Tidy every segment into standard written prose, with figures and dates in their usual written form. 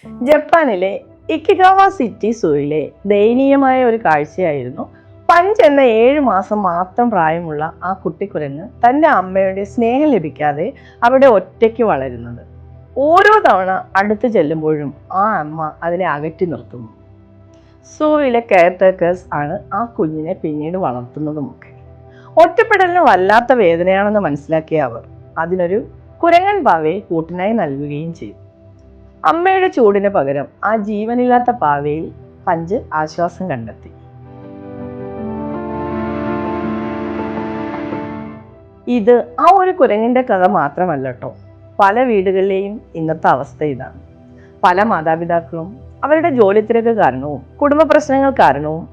ജപ്പാനിലെ ഇക്കിഗാവ സിറ്റി സൂയിലെ ദയനീയമായ ഒരു കാഴ്ചയായിരുന്നു പഞ്ച് എന്ന 7 മാസം മാത്രം പ്രായമുള്ള ആ കുട്ടിക്കുരങ്ങ് തൻ്റെ അമ്മയുടെ സ്നേഹം ലഭിക്കാതെ അവിടെ ഒറ്റയ്ക്ക് വളരുന്നത്. ഓരോ തവണ അടുത്ത് ചെല്ലുമ്പോഴും ആ അമ്മ അതിനെ അകറ്റി നിർത്തുന്നു. സൂവിലെ കെയർ ടേക്കേഴ്സ് ആണ് ആ കുഞ്ഞിനെ പിന്നീട് വളർത്തുന്നതുമൊക്കെ. ഒറ്റപ്പെടലിന് വല്ലാത്ത വേദനയാണെന്ന് മനസ്സിലാക്കിയ അവർ അതിനൊരു കുരങ്ങൻ പാവയെ കൂട്ടിനായി നൽകുകയും ചെയ്തു. അമ്മയുടെ ചൂടിന് പകരം ആ ജീവനില്ലാത്ത പാവയിൽ പഞ്ച് ആശ്വാസം കണ്ടെത്തി. ഇത് ആ ഒരു കുരങ്ങിന്റെ കഥ മാത്രമല്ല കേട്ടോ. പല വീടുകളിലെയും ഇന്നത്തെ അവസ്ഥ ഇതാണ്. പല മാതാപിതാക്കളും അവരുടെ ജോലി തിരക്ക് കാരണവും കുടുംബ പ്രശ്നങ്ങൾ കാരണവും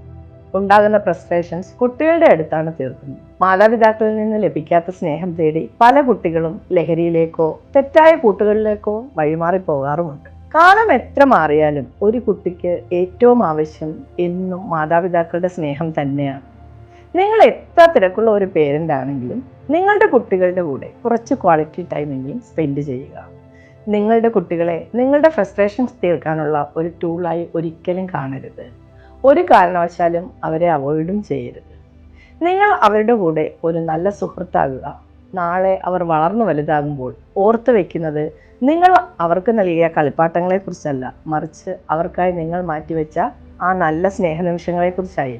ഉണ്ടാകുന്ന ഫ്രസ്ട്രേഷൻസ് കുട്ടികളുടെ അടുത്താണ് തീർക്കുന്നത്. മാതാപിതാക്കളിൽ നിന്ന് ലഭിക്കാത്ത സ്നേഹം തേടി പല കുട്ടികളും ലഹരിയിലേക്കോ തെറ്റായ കൂട്ടുകളിലേക്കോ വഴിമാറി പോകാറുമുണ്ട്. കാലം എത്ര മാറിയാലും ഒരു കുട്ടിക്ക് ഏറ്റവും ആവശ്യം എന്നും മാതാപിതാക്കളുടെ സ്നേഹം തന്നെയാണ്. നിങ്ങൾ എത്ര തിരക്കുള്ള ഒരു പേരൻ്റ് ആണെങ്കിലും നിങ്ങളുടെ കുട്ടികളുടെ കൂടെ കുറച്ച് ക്വാളിറ്റി ടൈമെങ്കിലും സ്പെൻഡ് ചെയ്യുക. നിങ്ങളുടെ കുട്ടികളെ നിങ്ങളുടെ ഫ്രസ്ട്രേഷൻസ് തീർക്കാനുള്ള ഒരു ടൂളായി ഒരിക്കലും കാണരുത്. ഒരു കാരണവശാലും അവരെ അവോയ്ഡും ചെയ്യരുത്. നിങ്ങൾ അവരുടെ കൂടെ ഒരു നല്ല സുഹൃത്താകുക. നാളെ അവർ വളർന്നു വലുതാകുമ്പോൾ ഓർത്ത് വയ്ക്കുന്നത് നിങ്ങൾ അവർക്ക് നൽകിയ കളിപ്പാട്ടങ്ങളെക്കുറിച്ചല്ല, മറിച്ച് അവർക്കായി നിങ്ങൾ മാറ്റിവെച്ച ആ നല്ല സ്നേഹനിമിഷങ്ങളെക്കുറിച്ചായി.